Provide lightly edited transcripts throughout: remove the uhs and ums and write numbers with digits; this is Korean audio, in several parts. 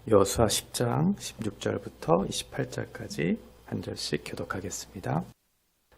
여호수아 10장 16절부터 28절까지 한 절씩 교독하겠습니다.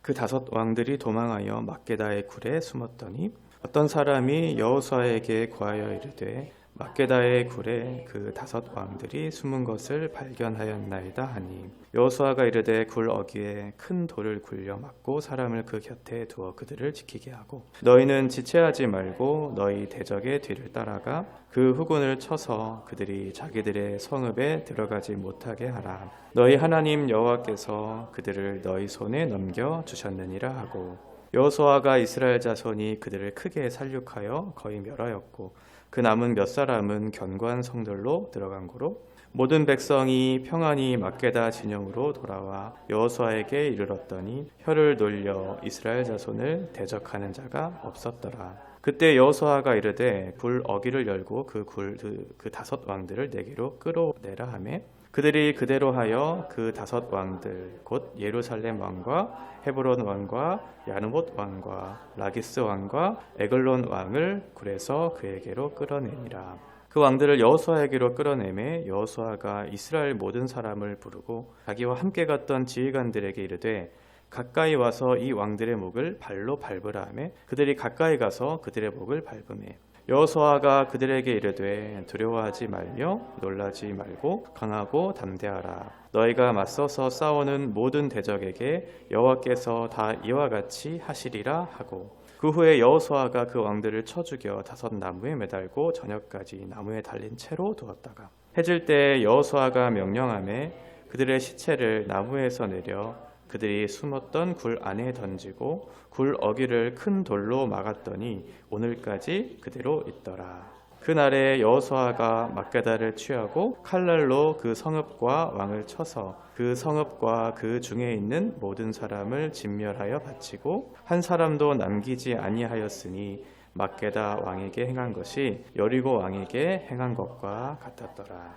그 다섯 왕들이 도망하여 막게다의 굴에 숨었더니 어떤 사람이 여호수아에게 구하여 이르되 막게다의 굴에 그 다섯 왕들이 숨은 것을 발견하였나이다 하니 여호수아가 이르되 굴 어귀에 큰 돌을 굴려 막고 사람을 그 곁에 두어 그들을 지키게 하고 너희는 지체하지 말고 너희 대적의 뒤를 따라가 그 후군을 쳐서 그들이 자기들의 성읍에 들어가지 못하게 하라. 너희 하나님 여호와께서 그들을 너희 손에 넘겨 주셨느니라 하고 여호수아가 이스라엘 자손이 그들을 크게 살육하여 거의 멸하였고 그 남은 몇 사람은 견고한 성들로 들어간 고로 모든 백성이 평안히 막게다 진영으로 돌아와 여호수아에게 이르렀더니 혀를 놀려 이스라엘 자손을 대적하는 자가 없었더라. 그때 여호수아가 이르되 굴 어귀를 열고 그 다섯 왕들을 내게로 끌어내라 하매 그들이 그대로 하여 그 다섯 왕들 곧 예루살렘 왕과 헤브론 왕과 야르못 왕과 라기스 왕과 에글론 왕을 굴에서 그에게로 끌어내니라. 그 왕들을 여호수아에게로 끌어내매 여호수아가 이스라엘 모든 사람을 부르고 자기와 함께 갔던 지휘관들에게 이르되 가까이 와서 이 왕들의 목을 발로 밟으라 하매 그들이 가까이 가서 그들의 목을 밟으매 여호수아가 그들에게 이르되 두려워하지 말며 놀라지 말고 강하고 담대하라. 너희가 맞서서 싸우는 모든 대적에게 여호와께서 다 이와 같이 하시리라 하고 그 후에 여호수아가 그 왕들을 쳐 죽여 다섯 나무에 매달고 저녁까지 나무에 달린 채로 두었다가 해질 때 여호수아가 명령하매 그들의 시체를 나무에서 내려 그들이 숨었던 굴 안에 던지고 굴 어귀를 큰 돌로 막았더니 오늘까지 그대로 있더라. 그날에 여호수아가 막게다를 취하고 칼날로 그 성읍과 왕을 쳐서 그 성읍과 그 중에 있는 모든 사람을 진멸하여 바치고 한 사람도 남기지 아니하였으니 막게다 왕에게 행한 것이 여리고 왕에게 행한 것과 같았더라.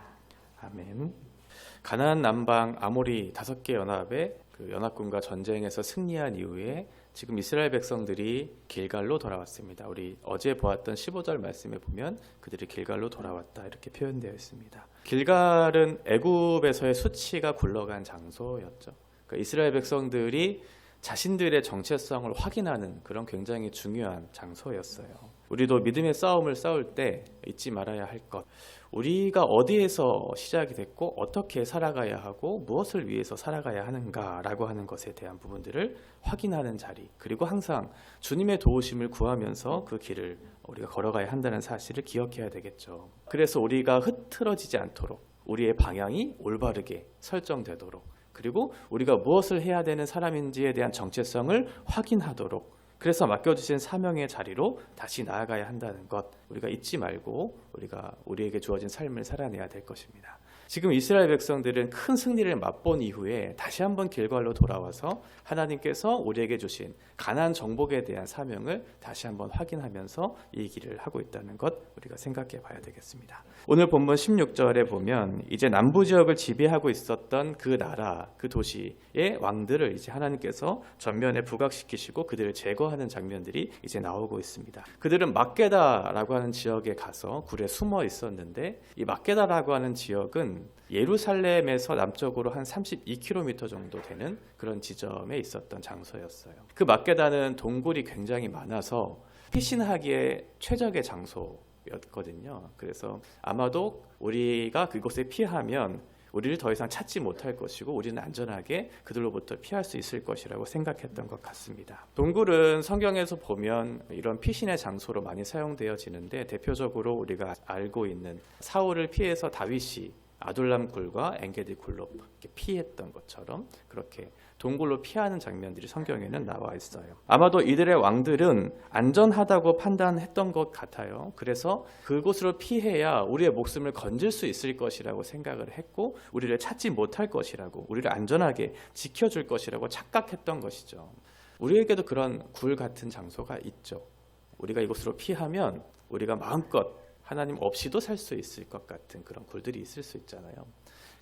아멘. 가나안 남방 아모리 5개 연합의 그 연합군과 전쟁에서 승리한 이후에 지금 이스라엘 백성들이 길갈로 돌아왔습니다. 우리 어제 보았던 15절 말씀에 보면 그들이 길갈로 돌아왔다 이렇게 표현되어 있습니다. 길갈은 애굽에서의 수치가 굴러간 장소였죠. 그러니까 이스라엘 백성들이 자신들의 정체성을 확인하는 그런 굉장히 중요한 장소였어요. 우리도 믿음의 싸움을 싸울 때 잊지 말아야 할 것, 우리가 어디에서 시작이 됐고 어떻게 살아가야 하고 무엇을 위해서 살아가야 하는가라고 하는 것에 대한 부분들을 확인하는 자리, 그리고 항상 주님의 도우심을 구하면서 그 길을 우리가 걸어가야 한다는 사실을 기억해야 되겠죠. 그래서 우리가 흐트러지지 않도록 우리의 방향이 올바르게 설정되도록, 그리고 우리가 무엇을 해야 되는 사람인지에 대한 정체성을 확인하도록, 그래서 맡겨주신 사명의 자리로 다시 나아가야 한다는 것, 우리가 잊지 말고 우리에게 주어진 삶을 살아내야 될 것입니다. 지금 이스라엘 백성들은 큰 승리를 맛본 이후에 다시 한번 길갈로 돌아와서 하나님께서 우리에게 주신 가나안 정복에 대한 사명을 다시 한번 확인하면서 이 길을 하고 있다는 것, 우리가 생각해 봐야 되겠습니다. 오늘 본문 16절에 보면 이제 남부 지역을 지배하고 있었던 그 나라, 그 도시의 왕들을 이제 하나님께서 전면에 부각시키시고 그들을 제거하는 장면들이 이제 나오고 있습니다. 그들은 막게다라고 하는 지역에 가서 굴에 숨어 있었는데, 이 막게다라고 하는 지역은 예루살렘에서 남쪽으로 한 32km 정도 되는 그런 지점에 있었던 장소였어요. 그 막게다는 동굴이 굉장히 많아서 피신하기에 최적의 장소였거든요. 그래서 아마도 우리가 그곳에 피하면 우리를 더 이상 찾지 못할 것이고 우리는 안전하게 그들로부터 피할 수 있을 것이라고 생각했던 것 같습니다. 동굴은 성경에서 보면 이런 피신의 장소로 많이 사용되어지는데, 대표적으로 우리가 알고 있는 사울을 피해서 다윗이 아둘람 굴과 엔게디 굴로 피했던 것처럼 그렇게 동굴로 피하는 장면들이 성경에는 나와 있어요. 아마도 이들의 왕들은 안전하다고 판단했던 것 같아요. 그래서 그곳으로 피해야 우리의 목숨을 건질 수 있을 것이라고 생각을 했고, 우리를 찾지 못할 것이라고, 우리를 안전하게 지켜줄 것이라고 착각했던 것이죠. 우리에게도 그런 굴 같은 장소가 있죠. 우리가 이곳으로 피하면 우리가 마음껏 하나님 없이도 살 수 있을 것 같은 그런 굴들이 있을 수 있잖아요.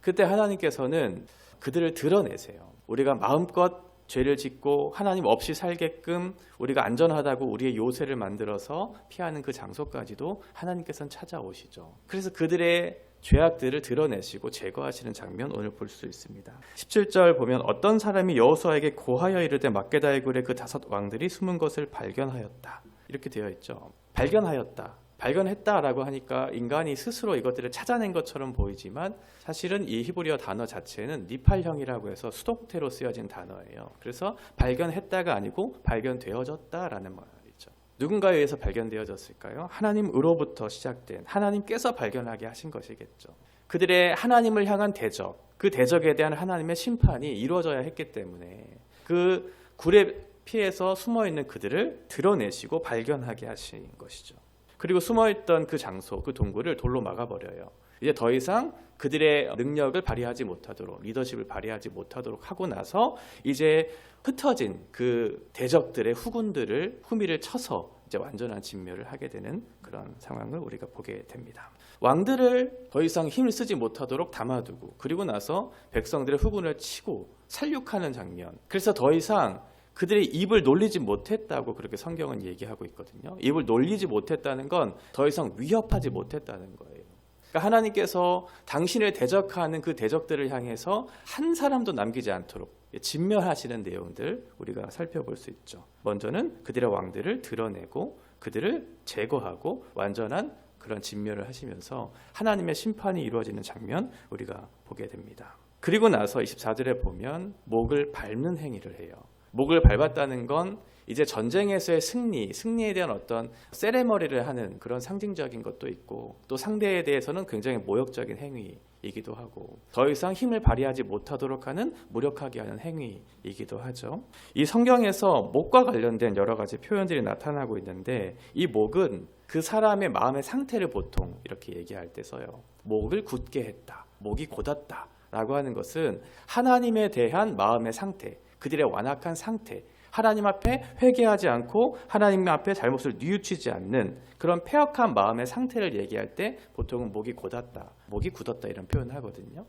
그때 하나님께서는 그들을 드러내세요. 우리가 마음껏 죄를 짓고 하나님 없이 살게끔 우리가 안전하다고 우리의 요새를 만들어서 피하는 그 장소까지도 하나님께서는 찾아오시죠. 그래서 그들의 죄악들을 드러내시고 제거하시는 장면 오늘 볼 수 있습니다. 17절 보면 어떤 사람이 여호수아에게 고하여 이르되 막게다의 굴에 그 5 왕들이 숨은 것을 발견하였다. 이렇게 되어 있죠. 발견하였다. 발견했다라고 하니까 인간이 스스로 이것들을 찾아낸 것처럼 보이지만 사실은 이 히브리어 단어 자체는 니팔형이라고 해서 수동태로 쓰여진 단어예요. 그래서 발견했다가 아니고 발견되어졌다라는 말이죠. 누군가에 의해서 발견되어졌을까요? 하나님으로부터 시작된, 하나님께서 발견하게 하신 것이겠죠. 그들의 하나님을 향한 대적, 그 대적에 대한 하나님의 심판이 이루어져야 했기 때문에 그 굴에 피해서 숨어있는 그들을 드러내시고 발견하게 하신 것이죠. 그리고 숨어있던 그 장소, 그 동굴을 돌로 막아버려요. 이제 더 이상 그들의 능력을 발휘하지 못하도록, 리더십을 발휘하지 못하도록 하고 나서 이제 흩어진 그 대적들의 후미를 쳐서 이제 완전한 진멸을 하게 되는 그런 상황을 우리가 보게 됩니다. 왕들을 더 이상 힘을 쓰지 못하도록 담아두고 그리고 나서 백성들의 후군을 치고 살육하는 장면. 그래서 더 이상 그들의 입을 놀리지 못했다고 그렇게 성경은 얘기하고 있거든요. 입을 놀리지 못했다는 건 더 이상 위협하지 못했다는 거예요. 그러니까 하나님께서 당신을 대적하는 그 대적들을 향해서 한 사람도 남기지 않도록 진멸하시는 내용들 우리가 살펴볼 수 있죠. 먼저는 그들의 왕들을 드러내고 그들을 제거하고 완전한 그런 진멸을 하시면서 하나님의 심판이 이루어지는 장면 우리가 보게 됩니다. 그리고 나서 24절에 보면 목을 밟는 행위를 해요. 목을 밟았다는 건 이제 전쟁에서의 승리에 대한 어떤 세레머니를 하는 그런 상징적인 것도 있고 또 상대에 대해서는 굉장히 모욕적인 행위이기도 하고 더 이상 힘을 발휘하지 못하도록 하는 무력하게 하는 행위이기도 하죠. 이 성경에서 목과 관련된 여러 가지 표현들이 나타나고 있는데 이 목은 그 사람의 마음의 상태를 보통 이렇게 얘기할 때 써요. 목을 굳게 했다. 목이 곧았다. 라고 하는 것은 하나님에 대한 마음의 상태, 그들의 완악한 상태, 하나님 앞에 회개하지 않고 하나님 앞에 잘못을 뉘우치지 않는 그런 패역한 마음의 상태를 얘기할 때 보통은 목이 곧았다, 목이 굳었다 이런 표현을 하거든요.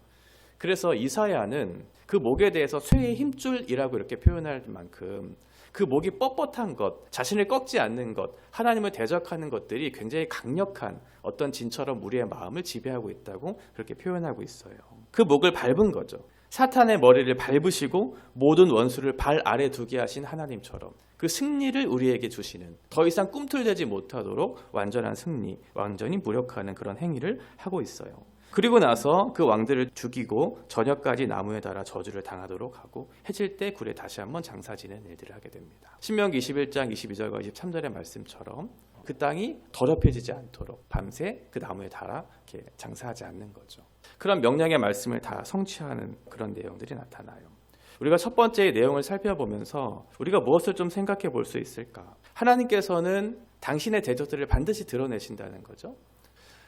그래서 이사야는 그 목에 대해서 쇠의 힘줄이라고 이렇게 표현할 만큼 그 목이 뻣뻣한 것, 자신을 꺾지 않는 것, 하나님을 대적하는 것들이 굉장히 강력한 어떤 진처럼 우리의 마음을 지배하고 있다고 그렇게 표현하고 있어요. 그 목을 밟은 거죠. 사탄의 머리를 밟으시고 모든 원수를 발 아래 두게 하신 하나님처럼 그 승리를 우리에게 주시는 더 이상 꿈틀대지 못하도록 완전한 승리, 완전히 무력화하는 그런 행위를 하고 있어요. 그리고 나서 그 왕들을 죽이고 저녁까지 나무에 달아 저주를 당하도록 하고 해질 때 굴에 다시 한번 장사 지는 일들을 하게 됩니다. 신명기 21장 22절과 23절의 말씀처럼 그 땅이 더럽혀지지 않도록 밤새 그 나무에 달아 이렇게 장사하지 않는 거죠. 그런 명령의 말씀을 다 성취하는 그런 내용들이 나타나요. 우리가 첫 번째 내용을 살펴보면서 우리가 무엇을 좀 생각해 볼 수 있을까? 하나님께서는 당신의 대적들을 반드시 드러내신다는 거죠.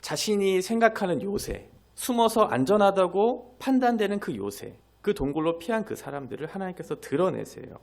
자신이 생각하는 요새, 숨어서 안전하다고 판단되는 그 요새, 그 동굴로 피한 그 사람들을 하나님께서 드러내세요.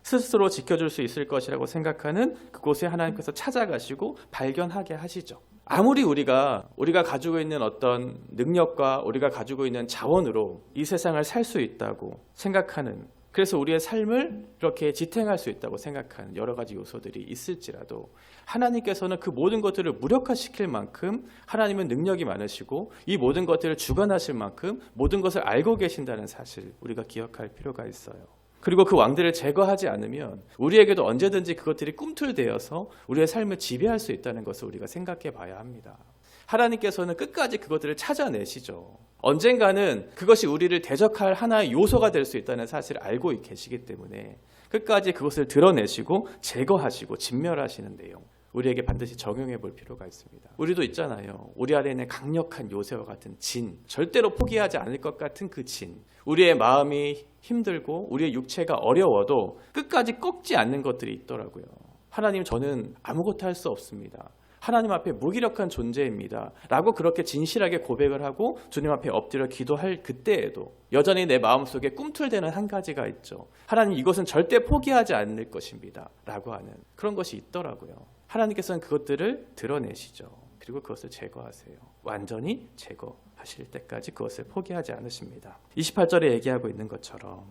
스스로 지켜줄 수 있을 것이라고 생각하는 그곳에 하나님께서 찾아가시고 발견하게 하시죠. 아무리 우리가 가지고 있는 어떤 능력과 우리가 가지고 있는 자원으로 이 세상을 살 수 있다고 생각하는, 그래서 우리의 삶을 이렇게 지탱할 수 있다고 생각하는 여러 가지 요소들이 있을지라도 하나님께서는 그 모든 것들을 무력화시킬 만큼 하나님은 능력이 많으시고 이 모든 것들을 주관하실 만큼 모든 것을 알고 계신다는 사실 우리가 기억할 필요가 있어요. 그리고 그 왕들을 제거하지 않으면 우리에게도 언제든지 그것들이 꿈틀대어서 우리의 삶을 지배할 수 있다는 것을 우리가 생각해 봐야 합니다. 하나님께서는 끝까지 그것들을 찾아내시죠. 언젠가는 그것이 우리를 대적할 하나의 요소가 될 수 있다는 사실을 알고 계시기 때문에 끝까지 그것을 드러내시고 제거하시고 진멸하시는 내용, 우리에게 반드시 적용해 볼 필요가 있습니다. 우리도 있잖아요. 우리 안에 있는 강력한 요새와 같은 진, 절대로 포기하지 않을 것 같은 그 진, 우리의 마음이 힘들고 우리의 육체가 어려워도 끝까지 꺾지 않는 것들이 있더라고요. 하나님, 저는 아무것도 할 수 없습니다. 하나님 앞에 무기력한 존재입니다. 라고 그렇게 진실하게 고백을 하고 주님 앞에 엎드려 기도할 그때에도 여전히 내 마음속에 꿈틀대는 한 가지가 있죠. 하나님, 이것은 절대 포기하지 않을 것입니다. 라고 하는 그런 것이 있더라고요. 하나님께서는 그것들을 드러내시죠. 그리고 그것을 제거하세요. 완전히 제거하실 때까지 그것을 포기하지 않으십니다. 28절에 얘기하고 있는 것처럼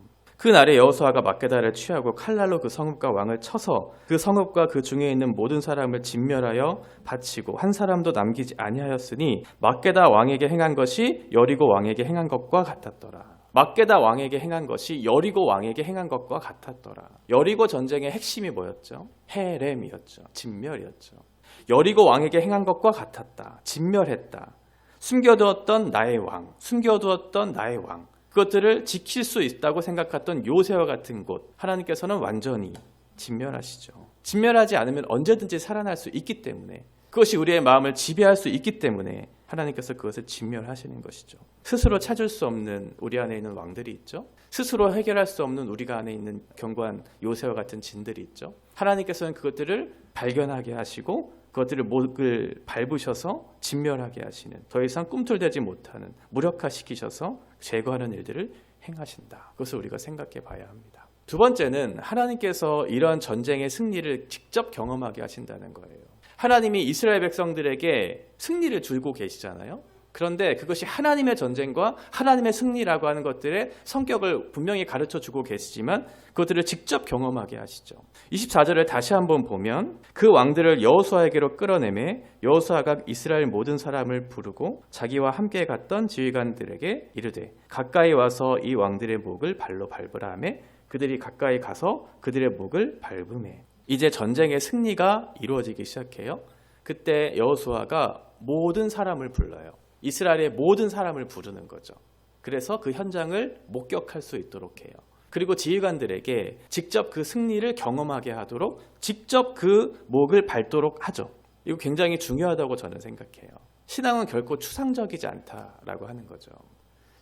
그날에 여호수아가 막게다를 취하고 칼날로 그 성읍과 왕을 쳐서 그 성읍과 그 중에 있는 모든 사람을 진멸하여 바치고 한 사람도 남기지 아니하였으니 막게다 왕에게 행한 것이 여리고 왕에게 행한 것과 같았더라. 막게다 왕에게 행한 것이 여리고 왕에게 행한 것과 같았더라. 여리고 전쟁의 핵심이 뭐였죠? 헤렘이었죠. 진멸이었죠. 여리고 왕에게 행한 것과 같았다. 진멸했다. 숨겨두었던 나의 왕, 숨겨두었던 나의 왕, 그것들을 지킬 수 있다고 생각했던 요새와 같은 곳, 하나님께서는 완전히 진멸하시죠. 진멸하지 않으면 언제든지 살아날 수 있기 때문에, 그것이 우리의 마음을 지배할 수 있기 때문에 하나님께서 그것을 진멸하시는 것이죠. 스스로 찾을 수 없는 우리 안에 있는 왕들이 있죠. 스스로 해결할 수 없는 우리가 안에 있는 견고한 요새와 같은 진들이 있죠. 하나님께서는 그것들을 발견하게 하시고 그것들을 목을 밟으셔서 진멸하게 하시는, 더 이상 꿈틀대지 못하는, 무력화시키셔서 제거하는 일들을 행하신다. 그것을 우리가 생각해 봐야 합니다. 두 번째는 하나님께서 이러한 전쟁의 승리를 직접 경험하게 하신다는 거예요. 하나님이 이스라엘 백성들에게 승리를 주고 계시잖아요. 그런데 그것이 하나님의 전쟁과 하나님의 승리라고 하는 것들의 성격을 분명히 가르쳐 주고 계시지만 그것들을 직접 경험하게 하시죠. 24절을 다시 한번 보면 그 왕들을 여호수아에게로 끌어내매 여호수아가 이스라엘 모든 사람을 부르고 자기와 함께 갔던 지휘관들에게 이르되 가까이 와서 이 왕들의 목을 발로 밟으라 하매 그들이 가까이 가서 그들의 목을 밟으매 이제 전쟁의 승리가 이루어지기 시작해요. 그때 여호수아가 모든 사람을 불러요. 이스라엘의 모든 사람을 부르는 거죠. 그래서 그 현장을 목격할 수 있도록 해요. 그리고 지휘관들에게 직접 그 승리를 경험하게 하도록 직접 그 목을 밟도록 하죠. 이거 굉장히 중요하다고 저는 생각해요. 신앙은 결코 추상적이지 않다라고 하는 거죠.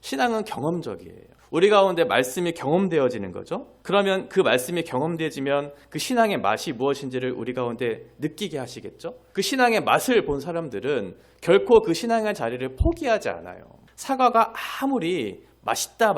신앙은 경험적이에요. 우리 가운데 말씀이 경험되어지는 거죠. 그러면 그 말씀이 경험되어지면 그 신앙의 맛이 무엇인지를 우리 가운데 느끼게 하시겠죠. 그 신앙의 맛을 본 사람들은 결코 그 신앙의 자리를 포기하지 않아요. 사과가 아무리 맛있다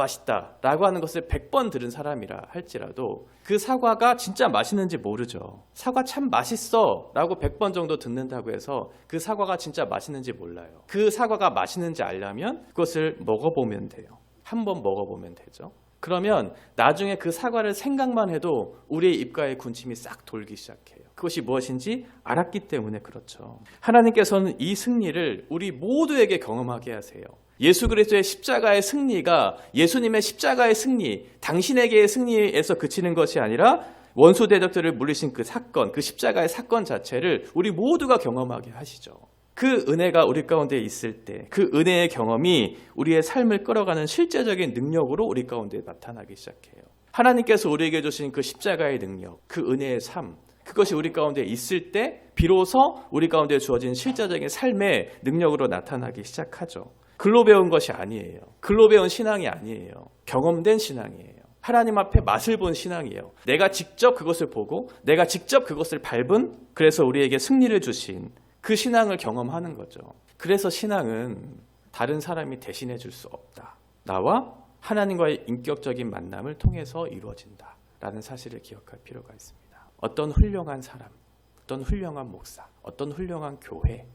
라고 하는 것을 100번 들은 사람이라 할지라도 그 사과가 진짜 맛있는지 모르죠. 사과 참 맛있어 라고 100번 정도 듣는다고 해서 그 사과가 진짜 맛있는지 몰라요. 그 사과가 맛있는지 알려면 그것을 먹어보면 돼요. 한번 먹어보면 되죠. 그러면 나중에 그 사과를 생각만 해도 우리의 입가에 군침이 싹 돌기 시작해요. 그것이 무엇인지 알았기 때문에 그렇죠. 하나님께서는 이 승리를 우리 모두에게 경험하게 하세요. 예수 그리스도의 십자가의 승리가 예수님의 십자가의 승리, 당신에게의 승리에서 그치는 것이 아니라 원수 대적들을 물리신 그 사건, 그 십자가의 사건 자체를 우리 모두가 경험하게 하시죠. 그 은혜가 우리 가운데 있을 때 그 은혜의 경험이 우리의 삶을 끌어가는 실제적인 능력으로 우리 가운데 나타나기 시작해요. 하나님께서 우리에게 주신 그 십자가의 능력, 그 은혜의 삶, 그것이 우리 가운데 있을 때 비로소 우리 가운데 주어진 실제적인 삶의 능력으로 나타나기 시작하죠. 글로 배운 것이 아니에요. 글로 배운 신앙이 아니에요. 경험된 신앙이에요. 하나님 앞에 맛을 본 신앙이에요. 내가 직접 그것을 보고 내가 직접 그것을 밟은, 그래서 우리에게 승리를 주신 그 신앙을 경험하는 거죠. 그래서 신앙은 다른 사람이 대신해 줄 수 없다. 나와 하나님과의 인격적인 만남을 통해서 이루어진다 라는 사실을 기억할 필요가 있습니다. 어떤 훌륭한 사람, 어떤 훌륭한 목사, 어떤 훌륭한 교회,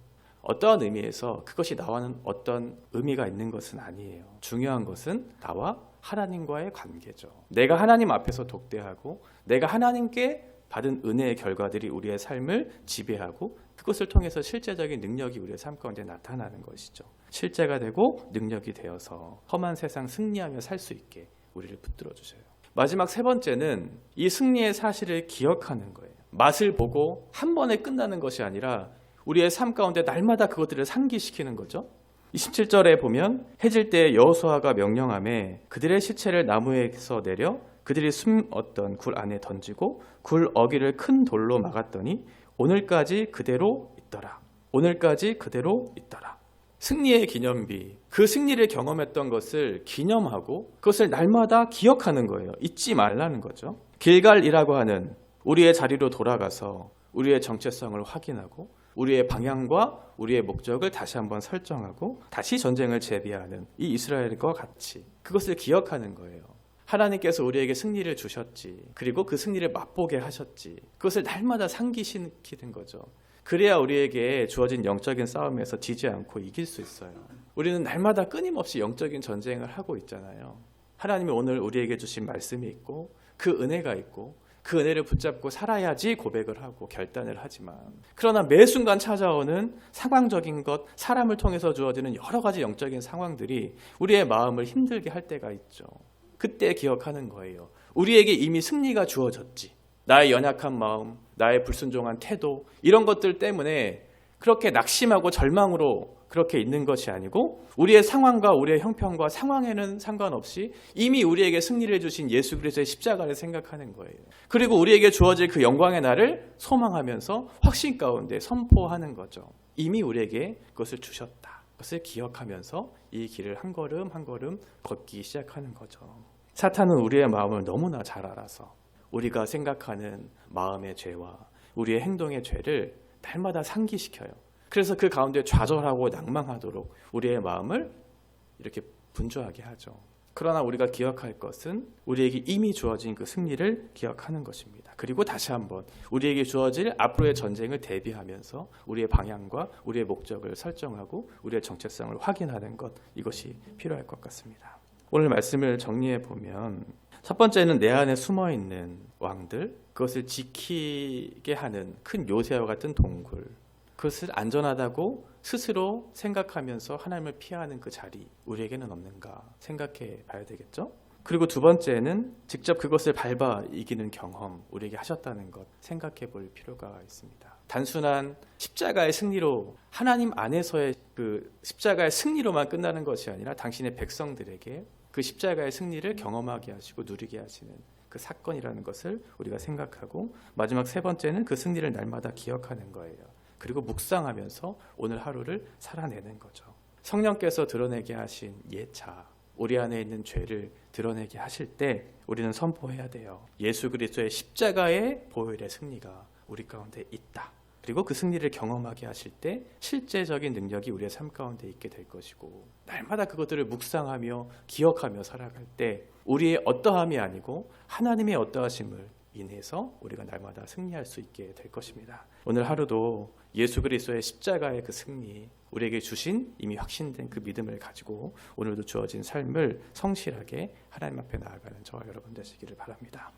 어떠한 의미에서 그것이 나와는 어떤 의미가 있는 것은 아니에요. 중요한 것은 나와 하나님과의 관계죠. 내가 하나님 앞에서 독대하고 내가 하나님께 받은 은혜의 결과들이 우리의 삶을 지배하고 그것을 통해서 실제적인 능력이 우리의 삶 가운데 나타나는 것이죠. 실제가 되고 능력이 되어서 험한 세상 승리하며 살 수 있게 우리를 붙들어 주셔요. 마지막 세 번째는 이 승리의 사실을 기억하는 거예요. 맛을 보고 한 번에 끝나는 것이 아니라 우리의 삶 가운데 날마다 그것들을 상기시키는 거죠. 27절에 보면 해질 때 여호수아가 명령하매 그들의 시체를 나무에서 내려 그들이 숨었던 굴 안에 던지고 굴 어귀를 큰 돌로 막았더니 오늘까지 그대로 있더라. 오늘까지 그대로 있더라. 승리의 기념비, 그 승리를 경험했던 것을 기념하고 그것을 날마다 기억하는 거예요. 잊지 말라는 거죠. 길갈이라고 하는 우리의 자리로 돌아가서 우리의 정체성을 확인하고 우리의 방향과 우리의 목적을 다시 한번 설정하고 다시 전쟁을 재비하는 이 이스라엘과 같이 그것을 기억하는 거예요. 하나님께서 우리에게 승리를 주셨지. 그리고 그 승리를 맛보게 하셨지. 그것을 날마다 상기시키는 거죠. 그래야 우리에게 주어진 영적인 싸움에서 지지 않고 이길 수 있어요. 우리는 날마다 끊임없이 영적인 전쟁을 하고 있잖아요. 하나님이 오늘 우리에게 주신 말씀이 있고 그 은혜가 있고 그 은혜를 붙잡고 살아야지 고백을 하고 결단을 하지만, 그러나 매 순간 찾아오는 상황적인 것, 사람을 통해서 주어지는 여러 가지 영적인 상황들이 우리의 마음을 힘들게 할 때가 있죠. 그때 기억하는 거예요. 우리에게 이미 승리가 주어졌지. 나의 연약한 마음, 나의 불순종한 태도, 이런 것들 때문에 그렇게 낙심하고 절망으로 그렇게 있는 것이 아니고, 우리의 상황과 우리의 형편과 상황에는 상관없이 이미 우리에게 승리를 주신 예수 그리스도의 십자가를 생각하는 거예요. 그리고 우리에게 주어질 그 영광의 날을 소망하면서 확신 가운데 선포하는 거죠. 이미 우리에게 그것을 주셨다. 그것을 기억하면서 이 길을 한 걸음 한 걸음 걷기 시작하는 거죠. 사탄은 우리의 마음을 너무나 잘 알아서 우리가 생각하는 마음의 죄와 우리의 행동의 죄를 날마다 상기시켜요. 그래서 그 가운데 좌절하고 낭망하도록 우리의 마음을 이렇게 분주하게 하죠. 그러나 우리가 기억할 것은 우리에게 이미 주어진 그 승리를 기억하는 것입니다. 그리고 다시 한번 우리에게 주어질 앞으로의 전쟁을 대비하면서 우리의 방향과 우리의 목적을 설정하고 우리의 정체성을 확인하는 것, 이것이 필요할 것 같습니다. 오늘 말씀을 정리해 보면, 첫 번째는 내 안에 숨어있는 왕들, 그것을 지키게 하는 큰 요새와 같은 동굴, 그것을 안전하다고 스스로 생각하면서 하나님을 피하는 그 자리, 우리에게는 없는가 생각해 봐야 되겠죠. 그리고 두 번째는 직접 그것을 밟아 이기는 경험, 우리에게 하셨다는 것 생각해 볼 필요가 있습니다. 단순한 십자가의 승리로, 하나님 안에서의 그 십자가의 승리로만 끝나는 것이 아니라 당신의 백성들에게 그 십자가의 승리를 경험하게 하시고 누리게 하시는 그 사건이라는 것을 우리가 생각하고, 마지막 세 번째는 그 승리를 날마다 기억하는 거예요. 그리고 묵상하면서 오늘 하루를 살아내는 거죠. 성령께서 드러내게 하신 예차, 우리 안에 있는 죄를 드러내게 하실 때 우리는 선포해야 돼요. 예수 그리스도의 십자가의 보혈의 승리가 우리 가운데 있다. 그리고 그 승리를 경험하게 하실 때 실제적인 능력이 우리의 삶 가운데 있게 될 것이고, 날마다 그것들을 묵상하며 기억하며 살아갈 때 우리의 어떠함이 아니고 하나님의 어떠하심을 인해서 우리가 날마다 승리할 수 있게 될 것입니다. 오늘 하루도 예수 그리스도의 십자가의 그 승리, 우리에게 주신 이미 확신된 그 믿음을 가지고 오늘도 주어진 삶을 성실하게 하나님 앞에 나아가는 저와 여러분 되시기를 바랍니다.